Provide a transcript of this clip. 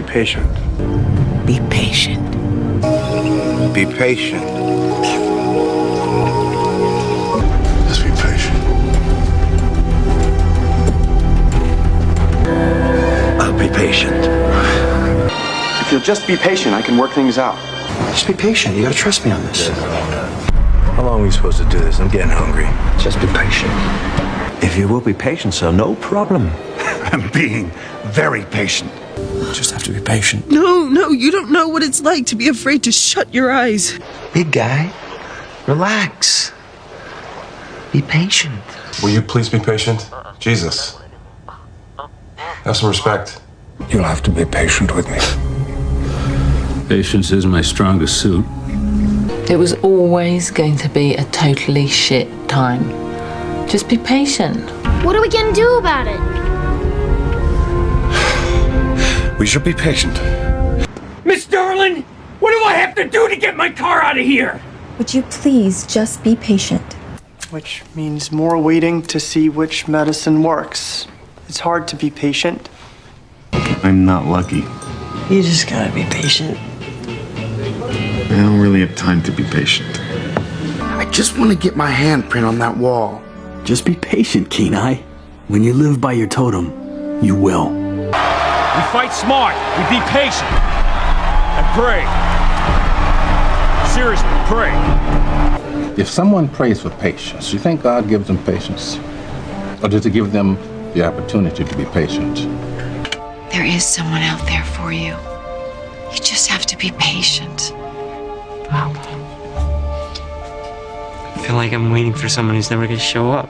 patient. Be patient. Be patient. Just be patient. I'll be patient. If you'll just be patient, I can work things out. Just be patient. You gotta trust me on this. How long are we supposed to do this? I'm getting hungry. Just be patient. If you will be patient, sir, no problem. I'm being very patient. Just have to be patient. No, you don't know what it's like to be afraid to shut your eyes. Big guy, relax. Be patient. Will you please be patient? Jesus. Have some respect. You'll have to be patient with me. Patience is my strongest suit. It was always going to be a totally shit time. Just be patient. What are we gonna do about it? We should be patient. Miss Darlin, what do I have to do to get my car out of here? Would you please just be patient? Which means more waiting to see which medicine works. It's hard to be patient. I'm not lucky. You just gotta be patient. I don't really have time to be patient. I just want to get my handprint on that wall. Just be patient, Kenai. When you live by your totem, you will. We fight smart, we be patient, and pray. Seriously, pray. If someone prays for patience, you think God gives them patience? Or does he give them the opportunity to be patient? There is someone out there for you. You just have to be patient. I feel like I'm waiting for someone who's never gonna show up.